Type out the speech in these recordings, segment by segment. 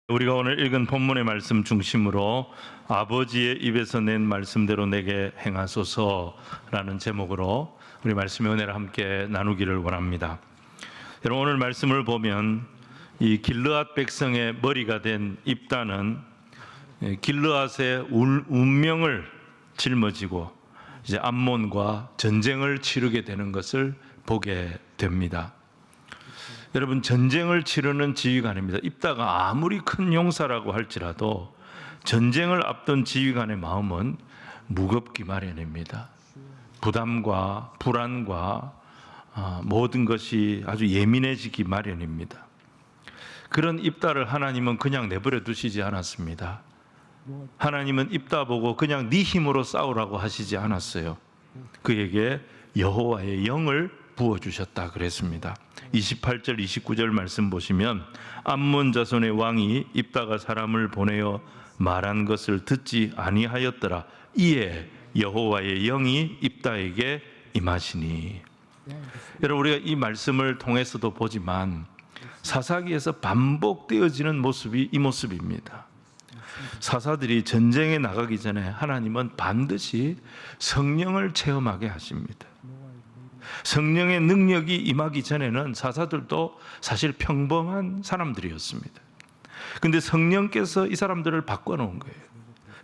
우리가 오늘 읽은 본문의 말씀 중심으로 아버지의 입에서 낸 말씀대로 내게 행하소서라는 제목으로 우리 말씀의 은혜를 함께 나누기를 원합니다. 여러분, 오늘 말씀을 보면 이 길르앗 백성의 머리가 된 입다는 길르앗의 운명을 짊어지고 이제 암몬과 전쟁을 치르게 되는 것을 보게 됩니다. 여러분, 전쟁을 치르는 지휘관입니다. 입다가 아무리 큰 용사라고 할지라도 전쟁을 앞둔 지휘관의 마음은 무겁기 마련입니다. 부담과 불안과 모든 것이 아주 예민해지기 마련입니다. 그런 입다를 하나님은 그냥 내버려 두시지 않았습니다. 하나님은 입다 보고 그냥 네 힘으로 싸우라고 하시지 않았어요. 그에게 여호와의 영을 부어주셨다 그랬습니다. 28절 29절 말씀 보시면 암몬 자손의 왕이 입다가 사람을 보내어 말한 것을 듣지 아니하였더라. 이에 여호와의 영이 입다에게 임하시니. 여러분, 우리가 이 말씀을 통해서도 보지만 사사기에서 반복되어지는 모습이 이 모습입니다. 사사들이 전쟁에 나가기 전에 하나님은 반드시 성령을 체험하게 하십니다. 성령의 능력이 임하기 전에는 사사들도 사실 평범한 사람들이었습니다. 그런데 성령께서 이 사람들을 바꿔놓은 거예요.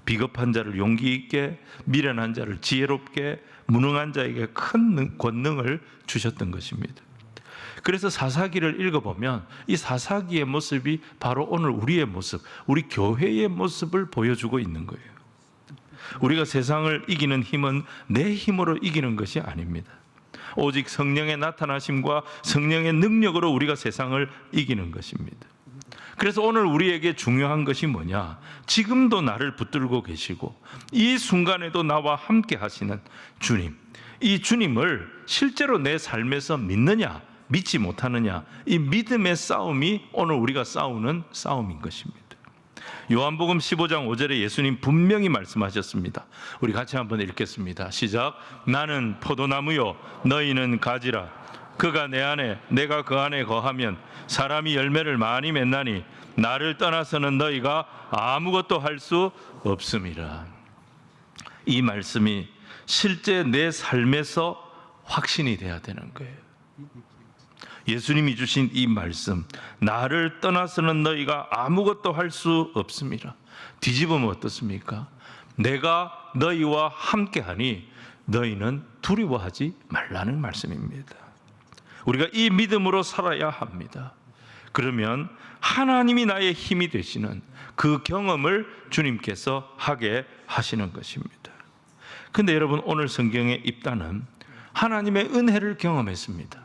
비겁한 자를 용기 있게, 미련한 자를 지혜롭게, 무능한 자에게 큰 권능을 주셨던 것입니다. 그래서 사사기를 읽어보면 이 사사기의 모습이 바로 오늘 우리의 모습, 우리 교회의 모습을 보여주고 있는 거예요. 우리가 세상을 이기는 힘은 내 힘으로 이기는 것이 아닙니다. 오직 성령의 나타나심과 성령의 능력으로 우리가 세상을 이기는 것입니다. 그래서 오늘 우리에게 중요한 것이 뭐냐? 지금도 나를 붙들고 계시고 이 순간에도 나와 함께 하시는 주님, 이 주님을 실제로 내 삶에서 믿느냐, 믿지 못하느냐, 이 믿음의 싸움이 오늘 우리가 싸우는 싸움인 것입니다. 요한복음 15장 5절에 예수님 분명히 말씀하셨습니다. 우리 같이 한번 읽겠습니다. 시작. 나는 포도나무요 너희는 가지라. 그가 내 안에 내가 그 안에 거하면 사람이 열매를 많이 맺나니 나를 떠나서는 너희가 아무것도 할 수 없음이라. 이 말씀이 실제 내 삶에서 확신이 돼야 되는 거예요. 예수님이 주신 이 말씀, 나를 떠나서는 너희가 아무것도 할 수 없습니다. 뒤집으면 어떻습니까? 내가 너희와 함께하니 너희는 두려워하지 말라는 말씀입니다. 우리가 이 믿음으로 살아야 합니다. 그러면 하나님이 나의 힘이 되시는 그 경험을 주님께서 하게 하시는 것입니다. 그런데 여러분, 오늘 성경의 입다는 하나님의 은혜를 경험했습니다.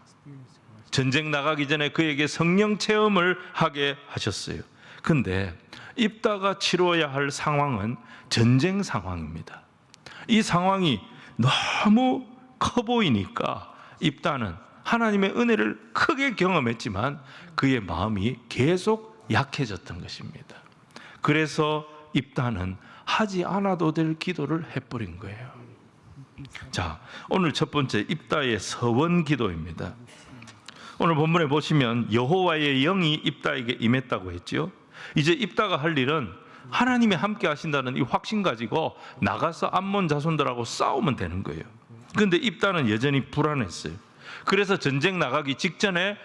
전쟁 나가기 전에 그에게 성령 체험을 하게 하셨어요. 그런데 입다가 치러야 할 상황은 전쟁 상황입니다. 이 상황이 너무 커 보이니까 입다는 하나님의 은혜를 크게 경험했지만 그의 마음이 계속 약해졌던 것입니다. 그래서 입다는 하지 않아도 될 기도를 해버린 거예요. 자, 오늘 첫 번째 입다의 서원 기도입니다. 오늘 본문에 보시면 여호와의 영이 입다에게 임했다고 했죠. 이제 입다가 할 일은 하나님이 함께 하신다는 이 확신 가지고 나가서 암몬 자손들하고 싸우면 되는 거예요. 그런데 입다는 여전히 불안했어요. 그래서 전쟁 나가기 직전에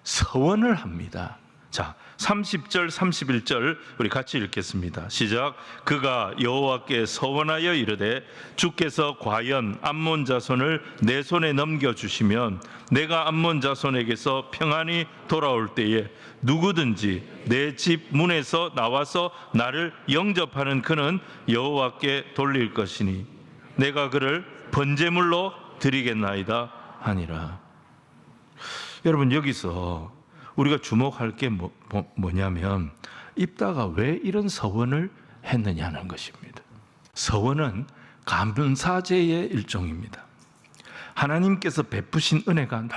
서원을 합니다. 자, 30절 31절 우리 같이 읽겠습니다. 시작. 그가 여호와께 서원하여 이르되 주께서 과연 암몬 자손을 내 손에 넘겨주시면 내가 암몬 자손에게서 평안히 돌아올 때에 누구든지 내 집 문에서 나와서 나를 영접하는 그는 여호와께 돌릴 것이니 내가 그를 번제물로 드리겠나이다 하니라. 여러분, 여기서 우리가 주목할 게 뭐냐면 입다가 왜 이런 서원을 했느냐는 것입니다. 서원은 감사제의 일종입니다. 하나님께서 베푸신 은혜가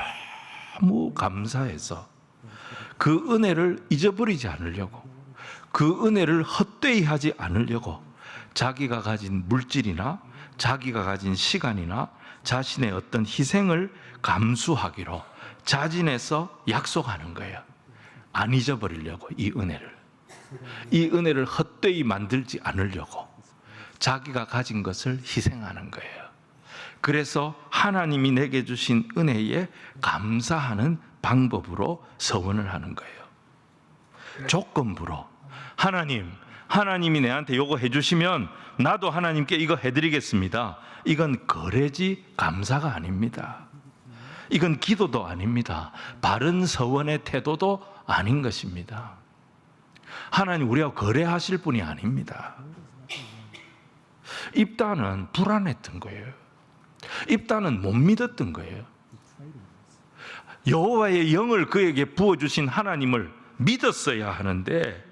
너무 감사해서 그 은혜를 잊어버리지 않으려고, 그 은혜를 헛되이 하지 않으려고 자기가 가진 물질이나 자기가 가진 시간이나 자신의 어떤 희생을 감수하기로 자진해서 약속하는 거예요. 안 잊어버리려고 이 은혜를. 이 은혜를 헛되이 만들지 않으려고 자기가 가진 것을 희생하는 거예요. 그래서 하나님이 내게 주신 은혜에 감사하는 방법으로 서원을 하는 거예요. 조건부로 하나님이 내한테 이거 해주시면 나도 하나님께 이거 해드리겠습니다. 이건 거래지 감사가 아닙니다. 이건 기도도 아닙니다. 바른 서원의 태도도 아닌 것입니다. 하나님 우리하고 거래하실 분이 아닙니다. 입다는 불안했던 거예요. 입다는 못 믿었던 거예요. 여호와의 영을 그에게 부어주신 하나님을 믿었어야 하는데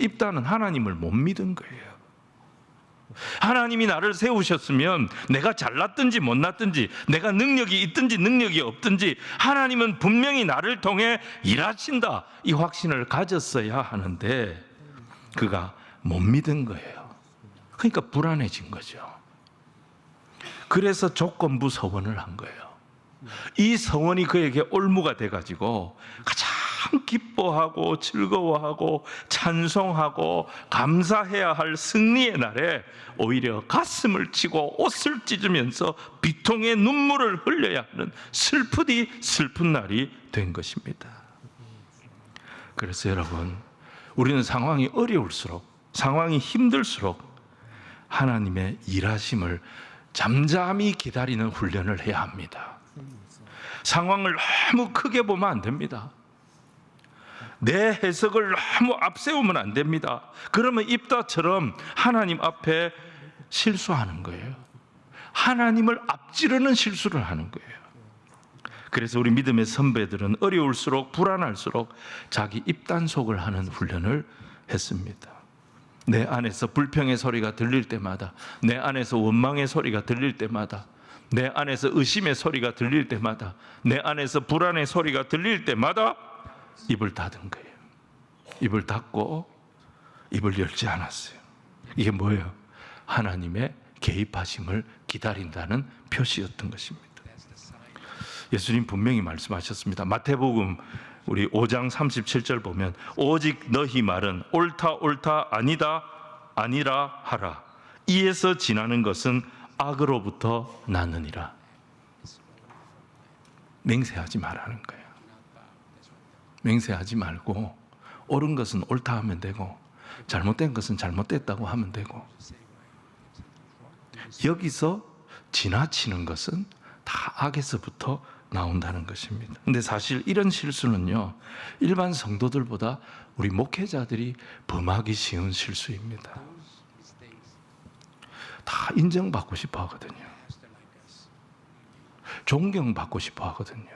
입다는 하나님을 못 믿은 거예요. 하나님이 나를 세우셨으면 내가 잘났든지 못났든지 내가 능력이 있든지 능력이 없든지 하나님은 분명히 나를 통해 일하신다, 이 확신을 가졌어야 하는데 그가 못 믿은 거예요. 그러니까 불안해진 거죠. 그래서 조건부 서원을 한 거예요. 이 서원이 그에게 올무가 돼가지고 가장 기뻐하고 즐거워하고 찬송하고 감사해야 할 승리의 날에 오히려 가슴을 치고 옷을 찢으면서 비통의 눈물을 흘려야 하는 슬프디 슬픈 날이 된 것입니다. 그래서 여러분, 우리는 상황이 어려울수록, 상황이 힘들수록 하나님의 일하심을 잠잠히 기다리는 훈련을 해야 합니다. 상황을 너무 크게 보면 안 됩니다. 내 해석을 너무 앞세우면 안 됩니다. 그러면 입다처럼 하나님 앞에 실수하는 거예요. 하나님을 앞지르는 실수를 하는 거예요. 그래서 우리 믿음의 선배들은 어려울수록 불안할수록 자기 입단속을 하는 훈련을 했습니다. 내 안에서 불평의 소리가 들릴 때마다, 내 안에서 원망의 소리가 들릴 때마다, 내 안에서 의심의 소리가 들릴 때마다, 내 안에서 불안의 소리가 들릴 때마다 입을 닫은 거예요. 입을 닫고 입을 열지 않았어요. 이게 뭐예요? 하나님의 개입하심을 기다린다는 표시였던 것입니다. 예수님 분명히 말씀하셨습니다. 마태복음 우리 5장 37절 보면 오직 너희 말은 옳다 옳다 아니다 아니라 하라. 이에서 지나는 것은 악으로부터 나느니라. 맹세하지 말라는 거예요. 맹세하지 말고 옳은 것은 옳다 하면 되고 잘못된 것은 잘못됐다고 하면 되고, 여기서 지나치는 것은 다 악에서부터 나온다는 것입니다. 근데 사실 이런 실수는요, 일반 성도들보다 우리 목회자들이 범하기 쉬운 실수입니다. 다 인정받고 싶어 하거든요. 존경받고 싶어 하거든요.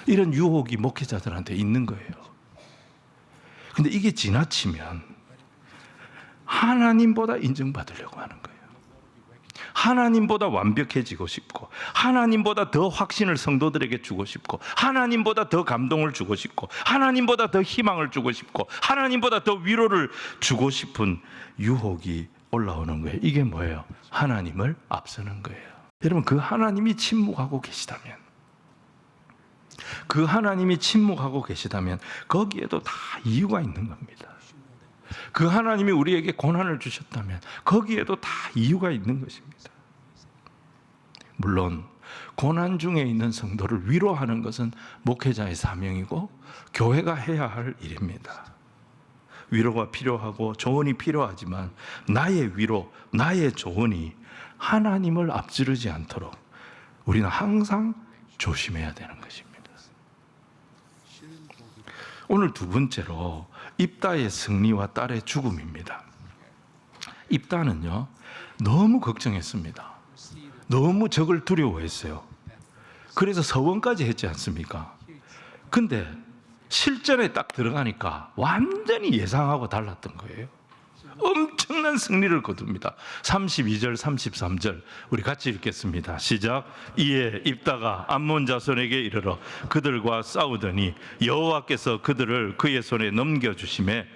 이런 유혹이 목회자들한테 있는 거예요. 근데 이게 지나치면 하나님보다 인정받으려고 하는 거예요. 하나님보다 완벽해지고 싶고, 하나님보다 더 확신을 성도들에게 주고 싶고, 하나님보다 더 감동을 주고 싶고, 하나님보다 더 희망을 주고 싶고, 하나님보다 더 위로를 주고 싶은 유혹이 올라오는 거예요. 이게 뭐예요? 하나님을 앞서는 거예요. 여러분, 그 하나님이 침묵하고 계시다면, 그 하나님이 침묵하고 계시다면 거기에도 다 이유가 있는 겁니다. 그 하나님이 우리에게 고난을 주셨다면 거기에도 다 이유가 있는 것입니다. 물론 고난 중에 있는 성도를 위로하는 것은 목회자의 사명이고 교회가 해야 할 일입니다. 위로가 필요하고 조언이 필요하지만 나의 위로, 나의 조언이 하나님을 앞지르지 않도록 우리는 항상 조심해야 되는 것입니다. 오늘 두 번째로 입다의 승리와 딸의 죽음입니다. 입다는요, 너무 걱정했습니다. 너무 적을 두려워했어요. 그래서 서원까지 했지 않습니까? 근데 실전에 딱 들어가니까 완전히 예상하고 달랐던 거예요. 엄청난 승리를 거둡니다. 32절, 33절 우리 같이 읽겠습니다. 시작. 이에 입다가 암몬 자손에게 이르러 그들과 싸우더니 여호와께서 그들을 그의 손에 넘겨주시매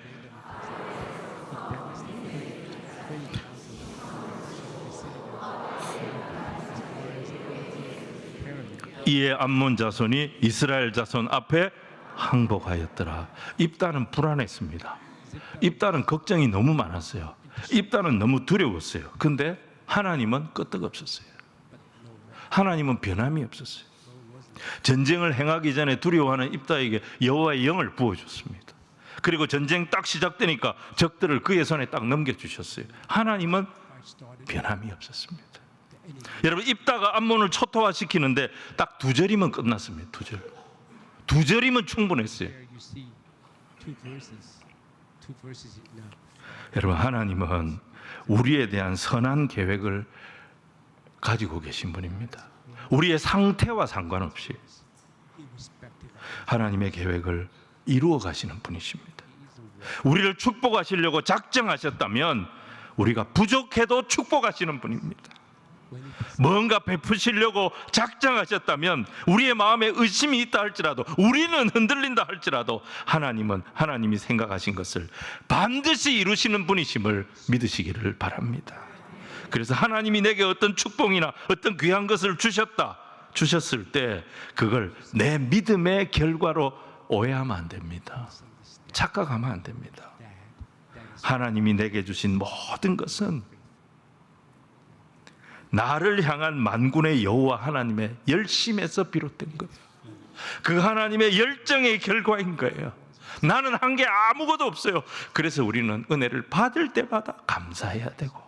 이에 암몬 자손이 이스라엘 자손 앞에 항복하였더라. 입다는 불안했습니다. 입다는 걱정이 너무 많았어요. 입다는 너무 두려웠어요. 근데 하나님은 끄떡없었어요. 하나님은 변함이 없었어요. 전쟁을 행하기 전에 두려워하는 입다에게 여호와의 영을 부어줬습니다. 그리고 전쟁 딱 시작되니까 적들을 그의 손에 딱 넘겨주셨어요. 하나님은 변함이 없었습니다. 여러분, 입다가 암몬을 초토화시키는데 딱 2절이면 끝났습니다. 2절. 2절이면 충분했어요. 여러분, 하나님은 우리에 대한 선한 계획을 가지고 계신 분입니다. 우리의 상태와 상관없이 하나님의 계획을 이루어 가시는 분이십니다. 우리를 축복하시려고 작정하셨다면 우리가 부족해도 축복하시는 분입니다. 뭔가 베푸시려고 작정하셨다면 우리의 마음에 의심이 있다 할지라도, 우리는 흔들린다 할지라도 하나님이 생각하신 것을 반드시 이루시는 분이심을 믿으시기를 바랍니다. 그래서 하나님이 내게 어떤 축복이나 어떤 귀한 것을 주셨을 때 그걸 내 믿음의 결과로 오해하면 안 됩니다. 착각하면 안 됩니다. 하나님이 내게 주신 모든 것은 나를 향한 만군의 여호와 하나님의 열심에서 비롯된 거예요. 그 하나님의 열정의 결과인 거예요. 나는 한 게 아무것도 없어요. 그래서 우리는 은혜를 받을 때마다 감사해야 되고,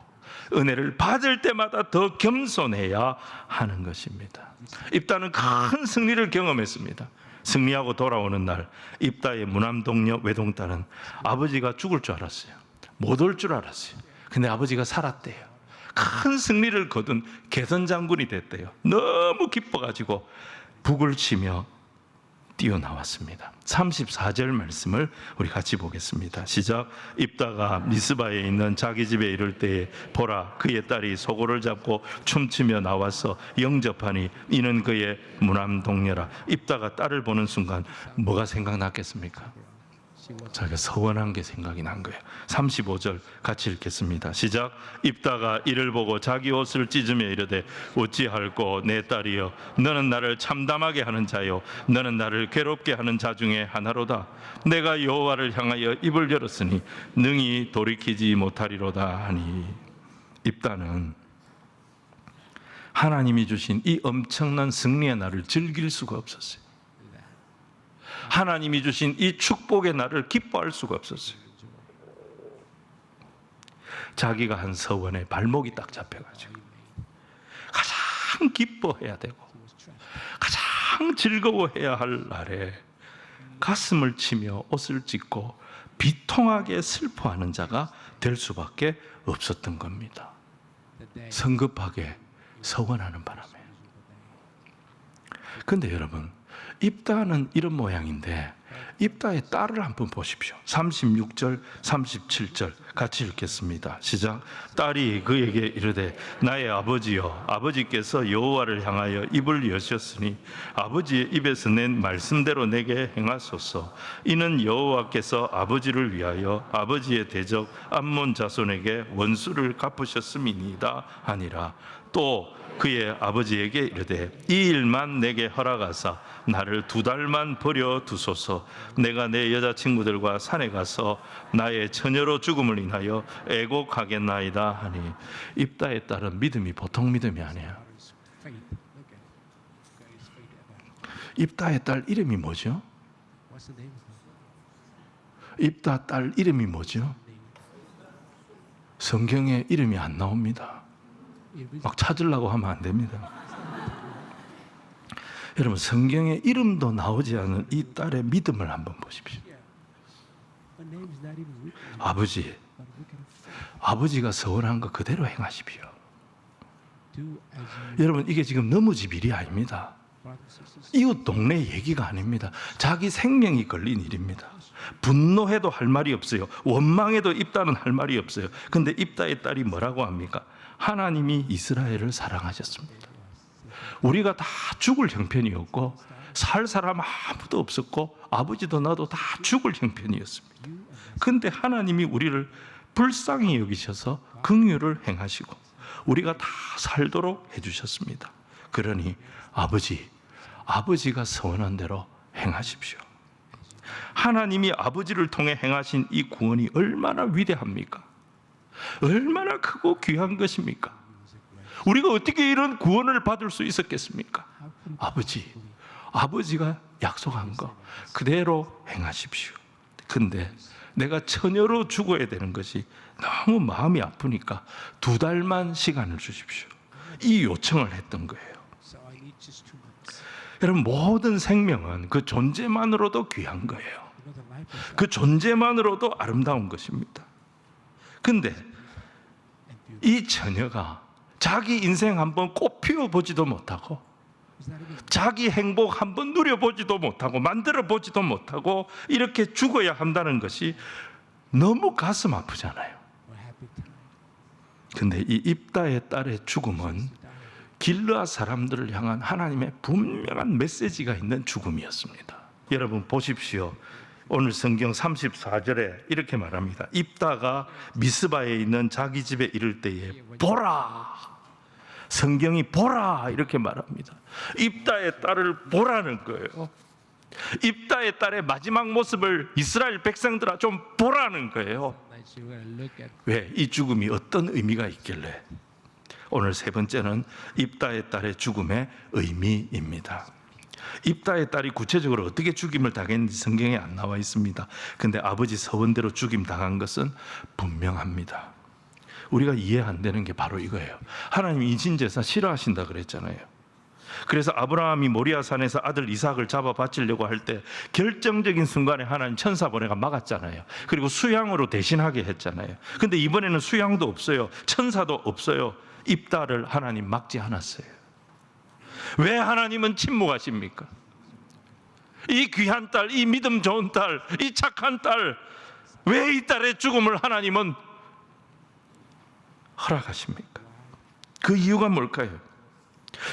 은혜를 받을 때마다 더 겸손해야 하는 것입니다. 입다는 큰 승리를 경험했습니다. 승리하고 돌아오는 날, 입다의 무남동녀 외동딸은 아버지가 죽을 줄 알았어요. 못 올 줄 알았어요. 근데 아버지가 살았대요. 큰 승리를 거둔 개선장군이 됐대요. 너무 기뻐가지고 북을 치며 뛰어나왔습니다. 34절 말씀을 우리 같이 보겠습니다. 시작. 입다가 미스바에 있는 자기 집에 이를 때에 보라, 그의 딸이 소고를 잡고 춤추며 나와서 영접하니 이는 그의 무남동녀라. 입다가 딸을 보는 순간 뭐가 생각났겠습니까? 자기가 서원한 게 생각이 난 거예요. 35절 같이 읽겠습니다. 시작. 입다가 이를 보고 자기 옷을 찢으며 이르되 어찌할꼬 내 딸이여, 너는 나를 참담하게 하는 자요, 너는 나를 괴롭게 하는 자 중에 하나로다. 내가 여호와를 향하여 입을 열었으니 능히 돌이키지 못하리로다 하니. 입다는 하나님이 주신 이 엄청난 승리의 날을 즐길 수가 없었어요. 하나님이 주신 이 축복의 날을 기뻐할 수가 없었어요. 자기가 한 서원에 발목이 딱 잡혀가지고 가장 기뻐해야 되고 가장 즐거워해야 할 날에 가슴을 치며 옷을 찢고 비통하게 슬퍼하는 자가 될 수밖에 없었던 겁니다. 성급하게 서원하는 바람에. 그런데 여러분, 입다는 이런 모양인데 입다의 딸을 한번 보십시오. 36절, 37절 같이 읽겠습니다. 시작. 딸이 그에게 이르되 나의 아버지여, 아버지께서 여호와를 향하여 입을 여셨으니 아버지의 입에서 낸 말씀대로 내게 행하소서. 이는 여호와께서 아버지를 위하여 아버지의 대적 암몬 자손에게 원수를 갚으셨음이니이다 하니라. 또 그의 아버지에게 이르되 이 일만 내게 허락하사 나를 2달만 버려 두소서. 내가 내 여자친구들과 산에 가서 나의 처녀로 죽음을 인하여 애곡하겠나이다 하니. 입다의 딸은 믿음이 보통 믿음이 아니에요. 입다의 딸 이름이 뭐죠? 입다 딸 이름이 뭐죠? 성경에 이름이 안 나옵니다. 막 찾으려고 하면 안 됩니다. 여러분, 성경에 이름도 나오지 않은 이 딸의 믿음을 한번 보십시오. 아버지가 서원한 거 그대로 행하십시오. 여러분, 이게 지금 너무 집 일이 아닙니다. 이웃 동네 얘기가 아닙니다. 자기 생명이 걸린 일입니다. 분노해도 할 말이 없어요. 원망해도 입다는 할 말이 없어요. 근데 입다의 딸이 뭐라고 합니까? 하나님이 이스라엘을 사랑하셨습니다. 우리가 다 죽을 형편이었고 살 사람 아무도 없었고 아버지도 나도 다 죽을 형편이었습니다. 그런데 하나님이 우리를 불쌍히 여기셔서 긍휼을 행하시고 우리가 다 살도록 해주셨습니다. 그러니 아버지가 서원한 대로 행하십시오. 하나님이 아버지를 통해 행하신 이 구원이 얼마나 위대합니까? 얼마나 크고 귀한 것입니까? 우리가 어떻게 이런 구원을 받을 수 있었겠습니까? 아버지가 약속한 거 그대로 행하십시오. 근데 내가 처녀로 죽어야 되는 것이 너무 마음이 아프니까 2달만 시간을 주십시오. 이 요청을 했던 거예요. 여러분, 모든 생명은 그 존재만으로도 귀한 거예요. 그 존재만으로도 아름다운 것입니다. 근데 이 처녀가 자기 인생 한번 꽃 피워보지도 못하고 자기 행복 한번 누려보지도 못하고 만들어 보지도 못하고 이렇게 죽어야 한다는 것이 너무 가슴 아프잖아요. 근데 이 입다의 딸의 죽음은 길르앗 사람들을 향한 하나님의 분명한 메시지가 있는 죽음이었습니다. 여러분 보십시오. 오늘 성경 34절에 이렇게 말합니다. 입다가 미스바에 있는 자기 집에 이를 때에 보라. 성경이 보라 이렇게 말합니다. 입다의 딸을 보라는 거예요. 입다의 딸의 마지막 모습을 이스라엘 백성들아 좀 보라는 거예요. 왜? 이 죽음이 어떤 의미가 있길래? 오늘 세 번째는 입다의 딸의 죽음의 의미입니다. 입다의 딸이 구체적으로 어떻게 죽임을 당했는지 성경에 안 나와 있습니다. 근데 아버지 서원대로 죽임 당한 것은 분명합니다. 우리가 이해 안 되는 게 바로 이거예요. 하나님 인신제사 싫어하신다 그랬잖아요. 그래서 아브라함이 모리아산에서 아들 이삭을 잡아 바치려고 할 때 결정적인 순간에 하나님 천사 보내가 막았잖아요. 그리고 수양으로 대신하게 했잖아요. 근데 이번에는 수양도 없어요. 천사도 없어요. 입다를 하나님 막지 않았어요. 왜 하나님은 침묵하십니까? 이 귀한 딸, 이 믿음 좋은 딸, 이 착한 딸, 왜 이 딸의 죽음을 하나님은 허락하십니까? 그 이유가 뭘까요?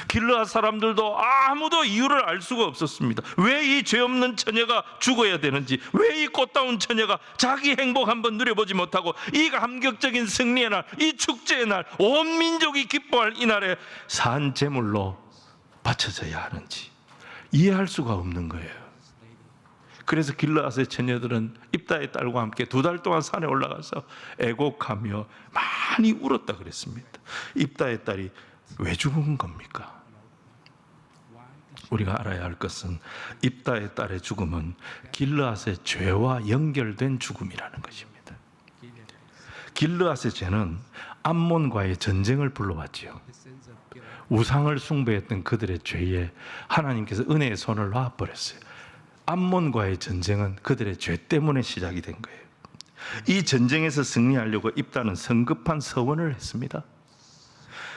길르앗 사람들도 아무도 이유를 알 수가 없었습니다. 왜 이 죄 없는 처녀가 죽어야 되는지, 왜 이 꽃다운 처녀가 자기 행복 한번 누려보지 못하고 이 감격적인 승리의 날, 이 축제의 날, 온 민족이 기뻐할 이 날에 산 제물로 바쳐져야 하는지 이해할 수가 없는 거예요. 그래서 길르앗의 처녀들은 입다의 딸과 함께 2달 동안 산에 올라가서 애곡하며 많이 울었다 그랬습니다. 입다의 딸이 왜 죽은 겁니까? 우리가 알아야 할 것은 입다의 딸의 죽음은 길르앗의 죄와 연결된 죽음이라는 것입니다. 길르앗의 죄는 암몬과의 전쟁을 불러왔지요. 우상을 숭배했던 그들의 죄에 하나님께서 은혜의 손을 놔버렸어요. 암몬과의 전쟁은 그들의 죄 때문에 시작이 된 거예요. 이 전쟁에서 승리하려고 입다는 성급한 서원을 했습니다.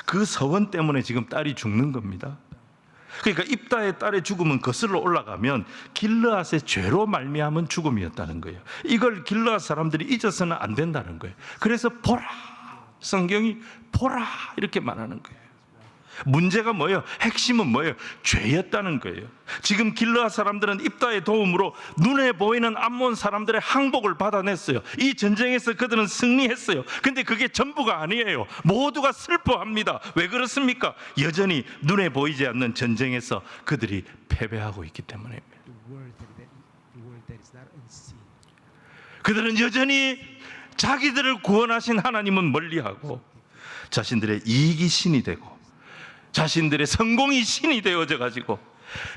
그 서원 때문에 지금 딸이 죽는 겁니다. 그러니까 입다의 딸의 죽음은 거슬러 올라가면 길르앗의 죄로 말미암은 죽음이었다는 거예요. 이걸 길르앗 사람들이 잊어서는 안 된다는 거예요. 그래서 보라, 성경이 보라 이렇게 말하는 거예요. 문제가 뭐예요? 핵심은 뭐예요? 죄였다는 거예요. 지금 길르앗 사람들은 입다의 도움으로 눈에 보이는 암몬 사람들의 항복을 받아냈어요. 이 전쟁에서 그들은 승리했어요. 근데 그게 전부가 아니에요. 모두가 슬퍼합니다. 왜 그렇습니까? 여전히 눈에 보이지 않는 전쟁에서 그들이 패배하고 있기 때문입니다. 그들은 여전히 자기들을 구원하신 하나님은 멀리하고 자신들의 이익이 신이 되고 자신들의 성공이 신이 되어져 가지고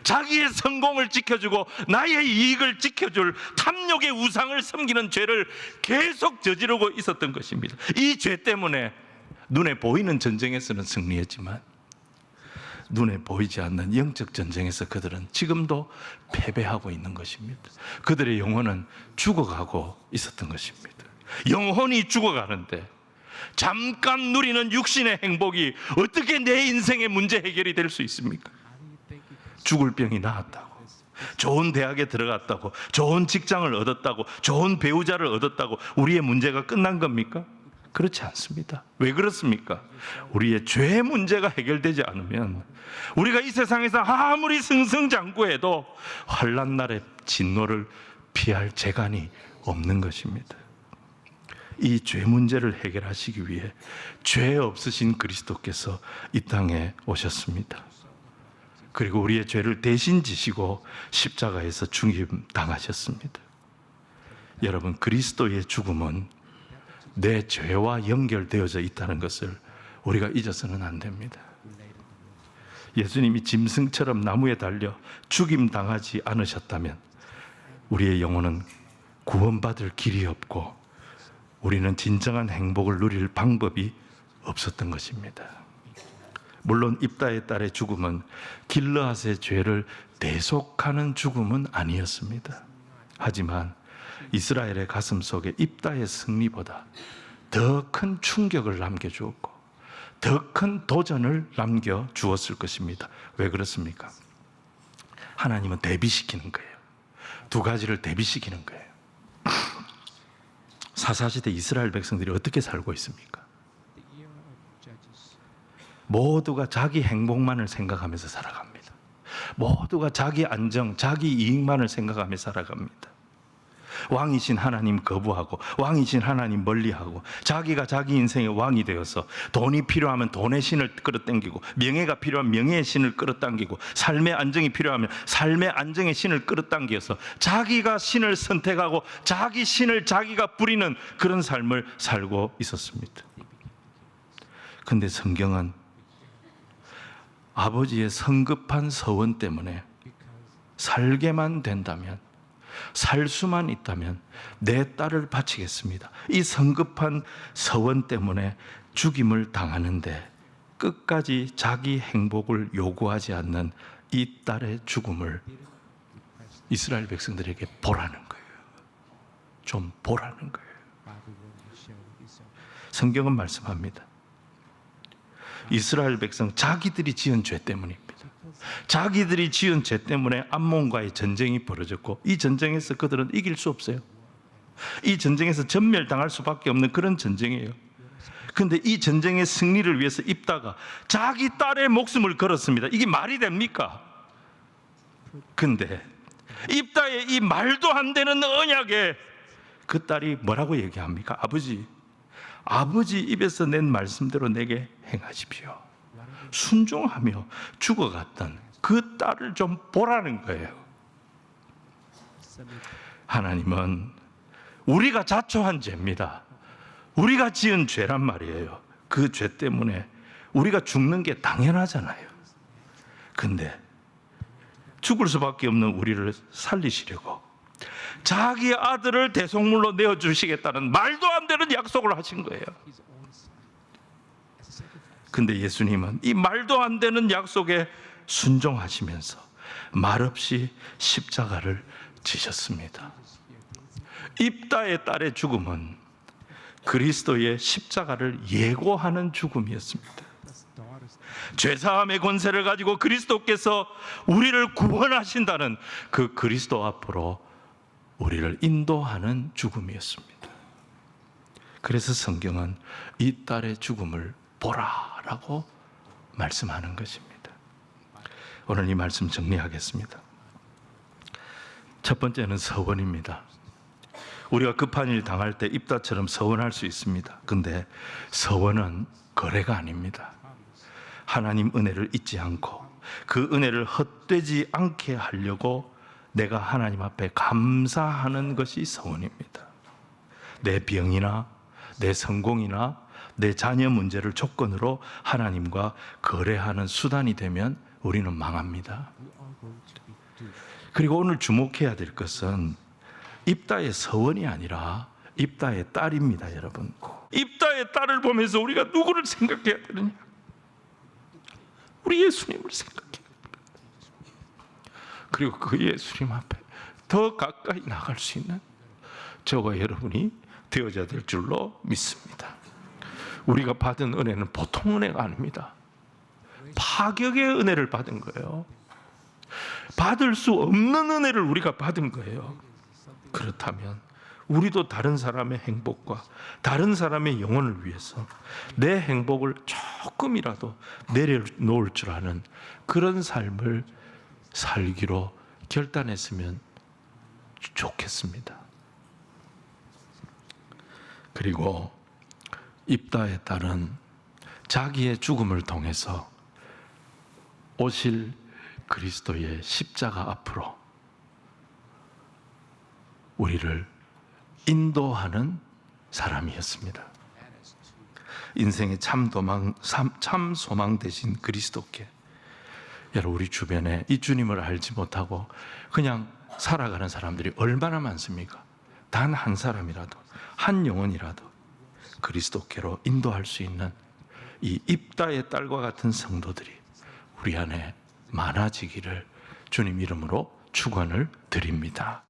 자기의 성공을 지켜주고 나의 이익을 지켜줄 탐욕의 우상을 섬기는 죄를 계속 저지르고 있었던 것입니다. 이 죄 때문에 눈에 보이는 전쟁에서는 승리했지만 눈에 보이지 않는 영적 전쟁에서 그들은 지금도 패배하고 있는 것입니다. 그들의 영혼은 죽어가고 있었던 것입니다. 영혼이 죽어가는데 잠깐 누리는 육신의 행복이 어떻게 내 인생의 문제 해결이 될 수 있습니까? 죽을 병이 나았다고, 좋은 대학에 들어갔다고, 좋은 직장을 얻었다고, 좋은 배우자를 얻었다고 우리의 문제가 끝난 겁니까? 그렇지 않습니다. 왜 그렇습니까? 우리의 죄 문제가 해결되지 않으면 우리가 이 세상에서 아무리 승승장구해도 환난 날의 진노를 피할 재간이 없는 것입니다. 이 죄 문제를 해결하시기 위해 죄 없으신 그리스도께서 이 땅에 오셨습니다. 그리고 우리의 죄를 대신 지시고 십자가에서 죽임 당하셨습니다. 여러분, 그리스도의 죽음은 내 죄와 연결되어져 있다는 것을 우리가 잊어서는 안 됩니다. 예수님이 짐승처럼 나무에 달려 죽임당하지 않으셨다면 우리의 영혼은 구원받을 길이 없고 우리는 진정한 행복을 누릴 방법이 없었던 것입니다. 물론 입다의 딸의 죽음은 길르앗의 죄를 대속하는 죽음은 아니었습니다. 하지만 이스라엘의 가슴 속에 입다의 승리보다 더 큰 충격을 남겨주었고 더 큰 도전을 남겨주었을 것입니다. 왜 그렇습니까? 하나님은 대비시키는 거예요. 두 가지를 대비시키는 거예요. 사사시대 이스라엘 백성들이 어떻게 살고 있습니까? 모두가 자기 행복만을 생각하면서 살아갑니다. 모두가 자기 안정, 자기 이익만을 생각하며 살아갑니다. 왕이신 하나님 거부하고 왕이신 하나님 멀리하고 자기가 자기 인생의 왕이 되어서 돈이 필요하면 돈의 신을 끌어당기고 명예가 필요하면 명예의 신을 끌어당기고 삶의 안정이 필요하면 삶의 안정의 신을 끌어당겨서 자기가 신을 선택하고 자기 신을 자기가 부리는 그런 삶을 살고 있었습니다. 그런데 성경은 아버지의 성급한 서원 때문에 살게만 된다면, 살 수만 있다면 내 딸을 바치겠습니다, 이 성급한 서원 때문에 죽임을 당하는데 끝까지 자기 행복을 요구하지 않는 이 딸의 죽음을 이스라엘 백성들에게 보라는 거예요. 좀 보라는 거예요. 성경은 말씀합니다. 이스라엘 백성 자기들이 지은 죄 때문입니다. 자기들이 지은 죄 때문에 암몬과의 전쟁이 벌어졌고 이 전쟁에서 그들은 이길 수 없어요. 이 전쟁에서 전멸당할 수밖에 없는 그런 전쟁이에요. 그런데 이 전쟁의 승리를 위해서 입다가 자기 딸의 목숨을 걸었습니다. 이게 말이 됩니까? 그런데 입다의 이 말도 안 되는 언약에 그 딸이 뭐라고 얘기합니까? 아버지 입에서 낸 말씀대로 내게 행하십시오. 순종하며 죽어갔던 그 딸을 좀 보라는 거예요. 하나님은 우리가 자초한 죄입니다. 우리가 지은 죄란 말이에요. 그 죄 때문에 우리가 죽는 게 당연하잖아요. 근데 죽을 수밖에 없는 우리를 살리시려고 자기 아들을 대속물로 내어주시겠다는 말도 안 되는 약속을 하신 거예요. 근데 예수님은 이 말도 안 되는 약속에 순종하시면서 말없이 십자가를 지셨습니다. 입다의 딸의 죽음은 그리스도의 십자가를 예고하는 죽음이었습니다. 죄사함의 권세를 가지고 그리스도께서 우리를 구원하신다는 그 그리스도 앞으로 우리를 인도하는 죽음이었습니다. 그래서 성경은 이 딸의 죽음을 보라라고 말씀하는 것입니다. 오늘 이 말씀 정리하겠습니다. 첫 번째는 서원입니다. 우리가 급한 일 당할 때 입다처럼 서원할 수 있습니다. 근데 서원은 거래가 아닙니다. 하나님 은혜를 잊지 않고 그 은혜를 헛되지 않게 하려고 내가 하나님 앞에 감사하는 것이 서원입니다. 내 병이나 내 성공이나 내 자녀 문제를 조건으로 하나님과 거래하는 수단이 되면 우리는 망합니다. 그리고 오늘 주목해야 될 것은 입다의 서원이 아니라 입다의 딸입니다, 여러분. 입다의 딸을 보면서 우리가 누구를 생각해야 되느냐? 우리 예수님을 생각해야 됩니다. 그리고 그 예수님 앞에 더 가까이 나갈 수 있는 저와 여러분이 되어져야 될 줄로 믿습니다. 우리가 받은 은혜는 보통 은혜가 아닙니다. 파격의 은혜를 받은 거예요. 받을 수 없는 은혜를 우리가 받은 거예요. 그렇다면 우리도 다른 사람의 행복과 다른 사람의 영혼을 위해서 내 행복을 조금이라도 내려놓을 줄 아는 그런 삶을 살기로 결단했으면 좋겠습니다. 그리고 입다의 딸은 자기의 죽음을 통해서 오실 그리스도의 십자가 앞으로 우리를 인도하는 사람이었습니다. 인생의 참 소망 되신 그리스도께, 여러분, 우리 주변에 이 주님을 알지 못하고 그냥 살아가는 사람들이 얼마나 많습니까? 단 한 사람이라도, 한 영혼이라도 그리스도께로 인도할 수 있는 이 입다의 딸과 같은 성도들이 우리 안에 많아지기를 주님 이름으로 축원을 드립니다.